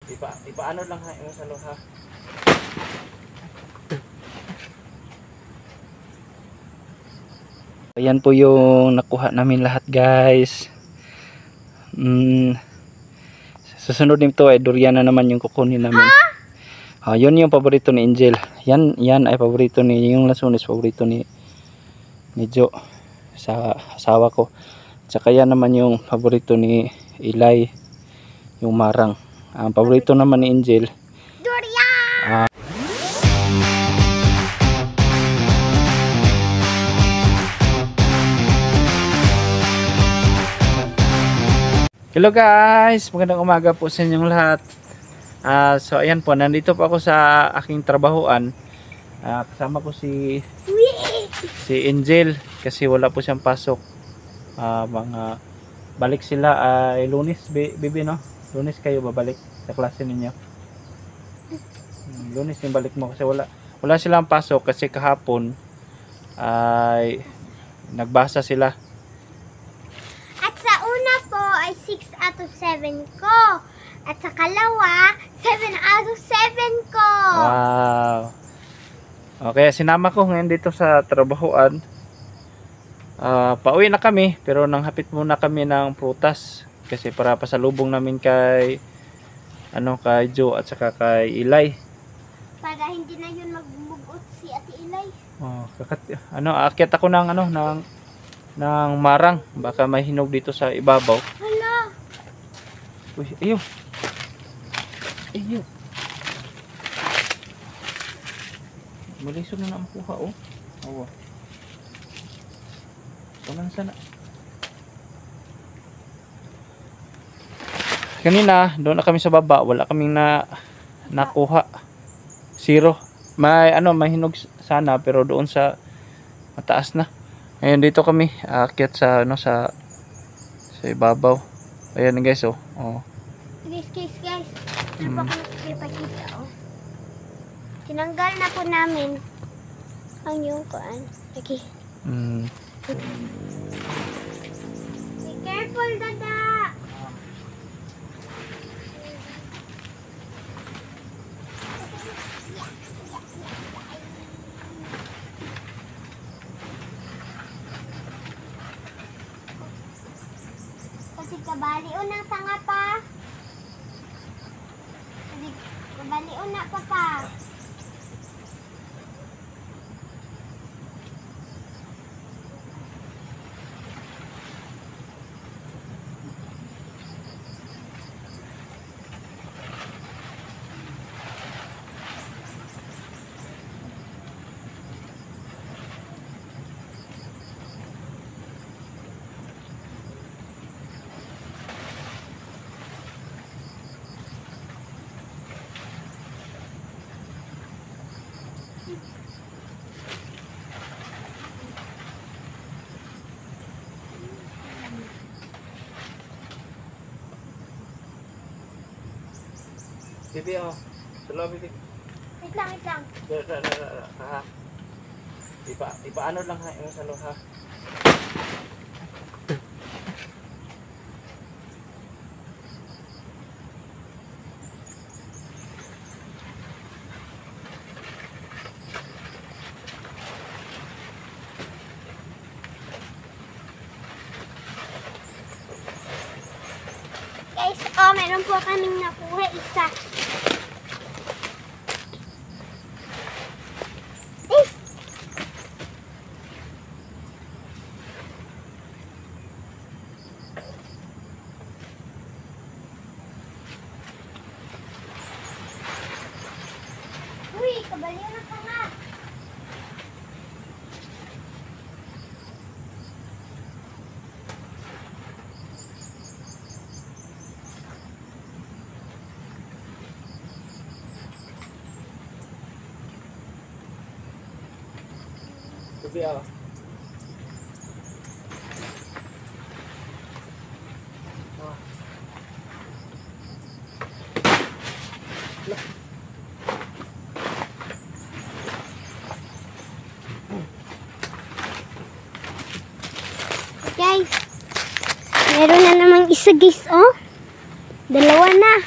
Ipaano lang ha, yung salo ha. Ayan po yung nakuha namin lahat guys. Susunod nito ay durian na naman yung kukunin namin. Yun yung paborito ni Angel. Yan ay paborito ni, yung lasunis paborito ni Jo sa asawa ko. Tsaka yan naman yung paborito ni Eli, yung marang. Ang paborito naman ni Angel, durian. Hello guys, magandang umaga po sa inyong lahat. So ayan po, nandito po ako sa aking trabahoan. Kasama ko si Angel kasi wala po siyang pasok. Balik sila ay Lunes, baby no? Lunes kayo babalik sa klase ninyo. Lunes yung balik mo kasi wala silang pasok kasi kahapon ay nagbasa sila. At sa una po ay 6 out of 7 ko. At sa kalawa, 7 out of 7 ko. Wow. Okay, sinama ko ngayon dito sa trabahoan. Pauwi na kami pero nanghapit muna kami ng prutas kasi para pasalubong namin kay Jo at saka kay Eli. Para hindi na yun magmugot si Ate Eli. Aakyat ako ng ng marang, baka may hinog dito sa ibabaw. Hala. Uy, ayun. Ayun. Malisod na makuha oh. Oo. Kunan sana. Kanina doon na kami sa baba, wala kaming nakuha. Zero. May hinog sana pero doon sa mataas na. Ayun dito kami aakyat sa sa ibabaw. Ayan guys oh. Guys. Ano pa kung ipakita oh. Tinanggal na po namin ang yung kuan. Okay. Be careful, dada. Kasi kabalion ng sanga pa. Kasi kabalion na pa. Bibi oh. Salo bibi. Wait lang. Ipaano lang ha, yung salo ha. Guys, meron po kaming nakuha isa. Uy, kabaliw na ka nga. Bibi oh. Guys, meron na namang isa guys oh. Dalawa na.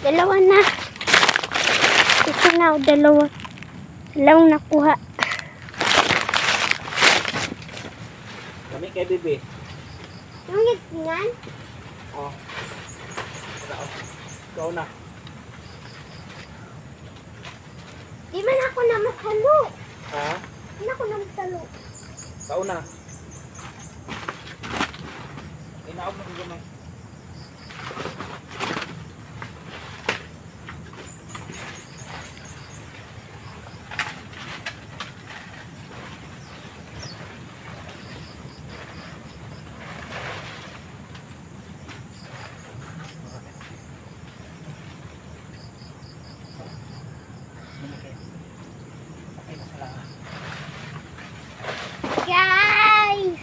Dalawa na. Ito na, dalawa. Dalawang nakuha. Kami kay bebe. Yung gitngan? Oh. Ikaw na. Di man ako na masalo. Ha? Di ako na masalo. Ikaw na. Inaog mo gamay. Guys!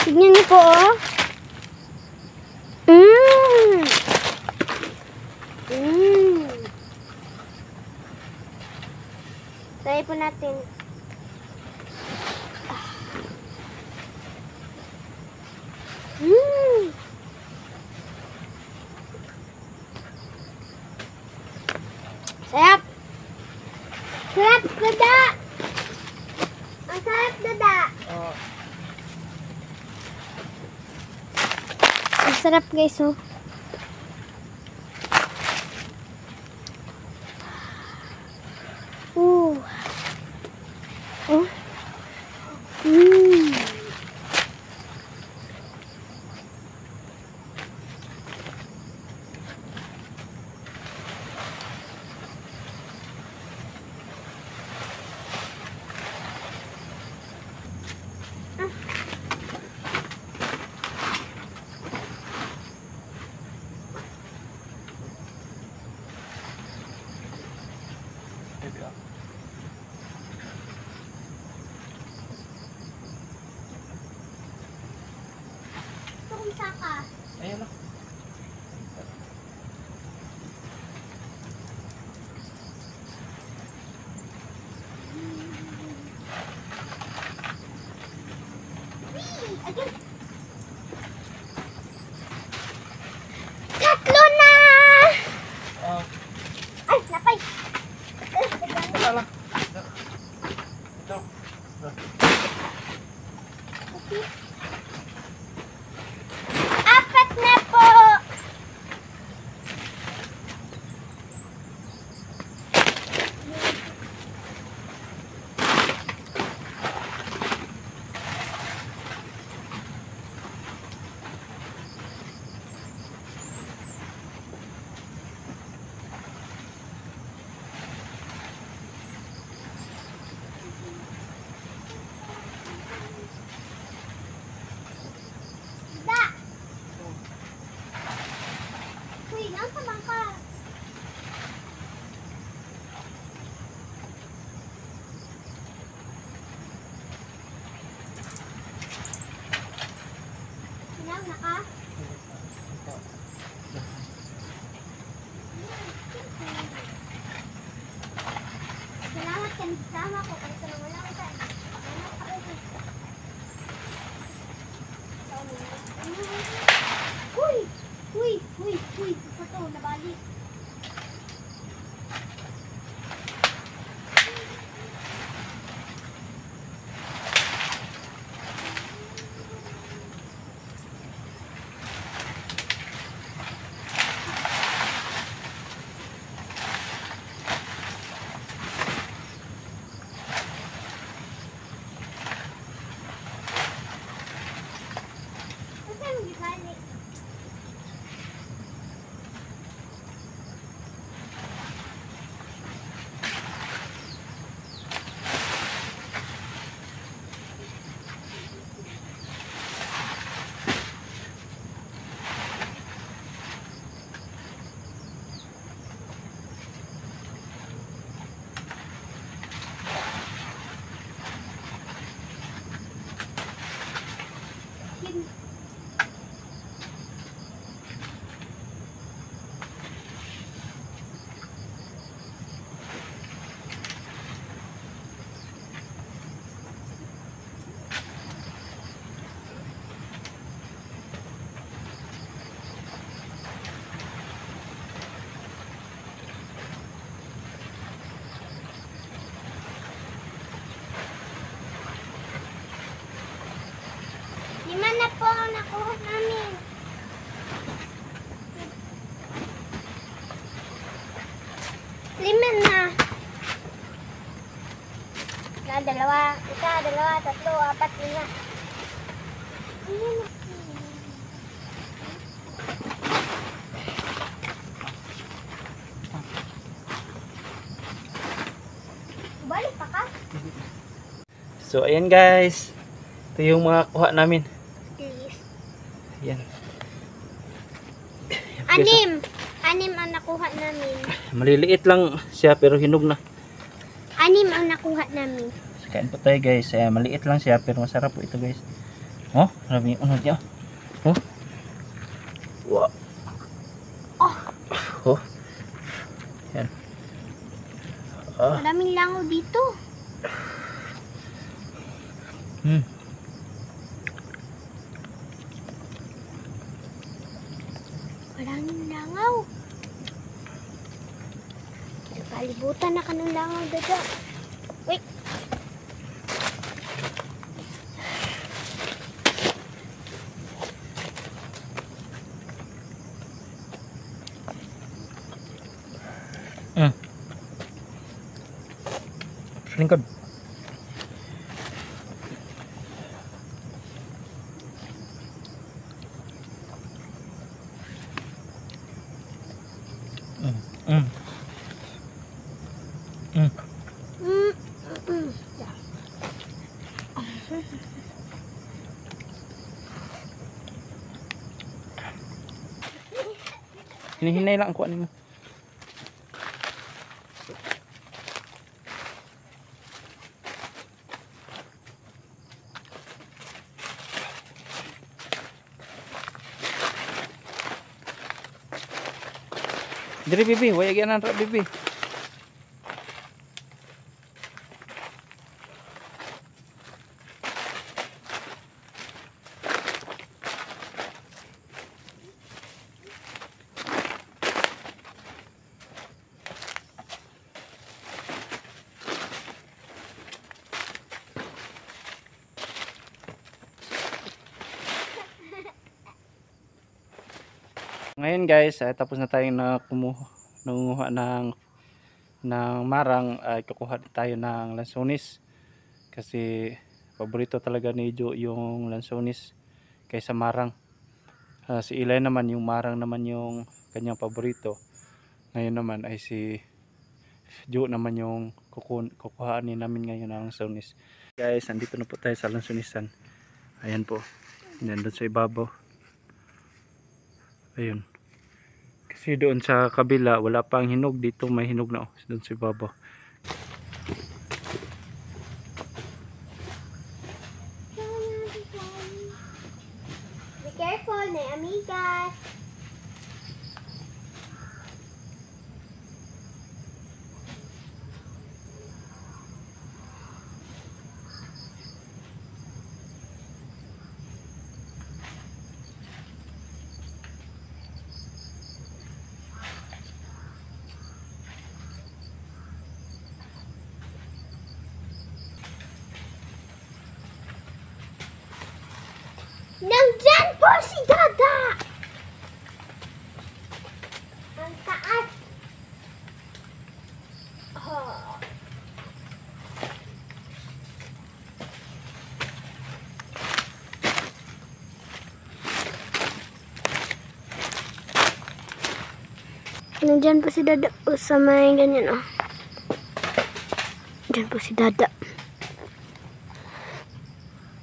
Tignan niyo po, oh. Try po natin. Sarap! Sarap, dada! Ang sarap, dada! Oh. Ang sarap, guys, oh. Ooh. Oh. Ito kung saka. Ayan na. Tatlo na! Oh. Ay, napay! Wala lang. Ito. Apat na po! Da! Uy, nasa bangka? Sinaw na ka? Salamat ka nagsama ko kasi ito wala ko tayo. Uy! Uy! Uy! Uy! Ito, nabali. Kasi mo gibali. nakuha namin. Lima na. Dalawa. Isa, dalawa, tatlo, apat, lima. Balik pa ka? So ayan guys. Ito yung mga kuha namin. Please. Ayan. Anim ang nakuha namin. Maliliit lang siya pero hinog na. Anim ang nakuha namin. So, kain po tayo guys. Maliit lang siya pero masarap po ito guys. Oh, grabe yung unod niya. Oh. Wow. Oh. Yan. Maraming langaw dito. Maraming langaw. Kalibutan na ka ng langaw, Dada. Wait. Lingkod. Hinihinay lang ang kuha nimo. Diri bibi, waya gyanan ra bibi. Ngayon guys, tapos na tayong nangunguha ng marang, ay kukuha tayo ng lansones kasi paborito talaga ni Jo yung lansones kaysa marang. Si Eli naman yung marang naman yung kanyang paborito. Ngayon naman ay si Jo naman yung kukuhaan namin ngayon ng lansones. Guys, andito na po tayo sa lansonisan. Ayan po, nandun sa ibabaw. Ayun. Kasi doon sa kabila wala pang hinog, dito may hinog na, doon sa ibabaw. Be careful, may amigas. Nandyan po si Dada! Ang taas! Oh. Nandyan po si Dada po sa may ganyan, oh. Nandyan po si Dada.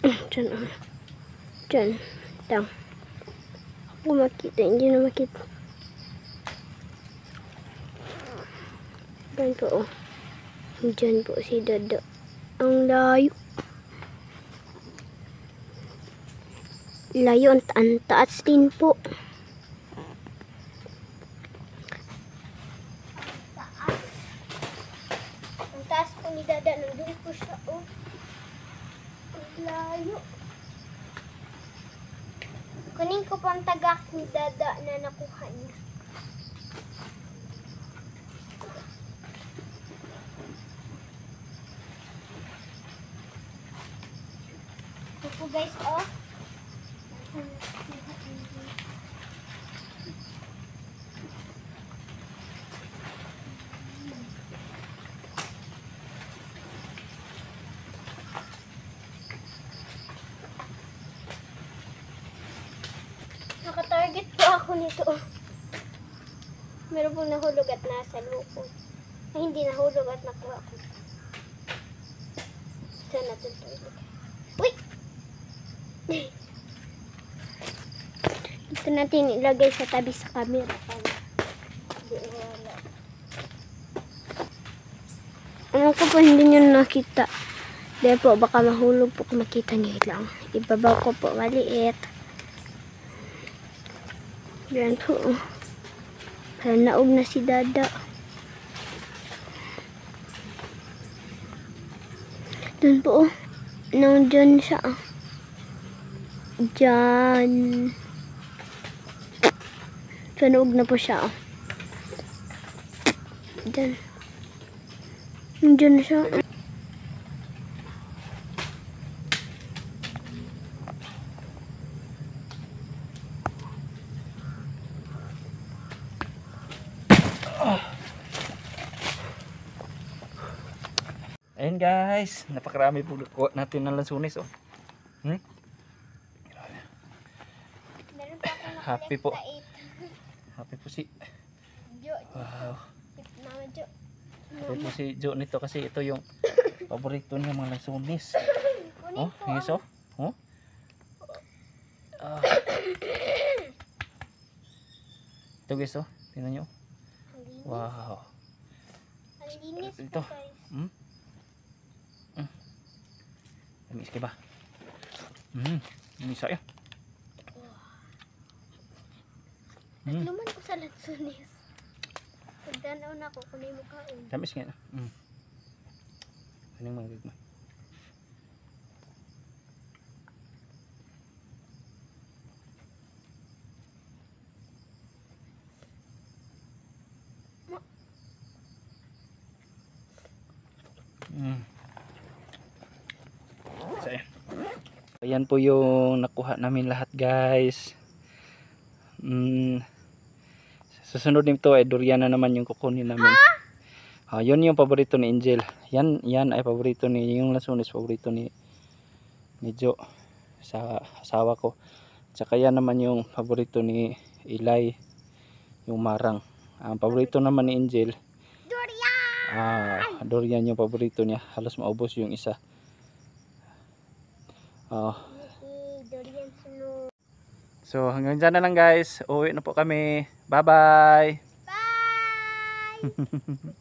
Diyan, oh. Diyan. Lang. Ako makita. Hindi na makita. Diyan po, oh. Diyan po si Dada. Ang layo. Layo. Ang taas din po. Ang taas po ni Dada. Nandun po siya, oh. Ang layo. Kunin ko pang tagak ni Dada na nakuha niya. Ito po guys, oh. Nakatarget po ako nito. Meron pong nahulog at nasa loob. Ay, hindi nahulog at nakuha ko. Saan natin ito ilagay? Uy! Ito natin ilagay sa tabi sa camera. Hindi wala. Ano ko po hindi nyo nakita. Dahil po baka mahulog po kung makita nyo lang. Ibabaw ko po maliit. Yan po. Parang naog na si Dada. Doon po. Nandiyan siya. Diyan. So, naog na po siya. Diyan. Nandiyan siya. Ayun guys, napakarami po natin ng lansunis oh. Meron pa ako Happy po. Happy po si Jo. wow. Mama Jo. Happy po si Jo nito kasi ito yung paborito niya mga lansunis. Oh, yes oh. Oh. Ito guys oh, tingnan niyo. Wow. Ang linis Ito. po guys. Tamis ka ba? Isa yun. Nagluman ko sa lansunis. Pagdanaw na ako, kunin mo kain. Tamis nga. Anong mga gagma? So, ayan po yung nakuha namin lahat guys. Susunod nito ay durian na naman yung kukunin namin. Yun yung paborito ni Angel. Yan ay paborito ni yung lansunis, paborito ni Jo sa asawa ko. Tsaka yan naman yung paborito ni Eli, yung marang. Ang paborito naman ni Angel, Durian! durian yung paborito niya. Halos maubos yung isa. Durian sunod. So hanggang dyan na lang guys. Uwi na po kami. Bye bye. Bye!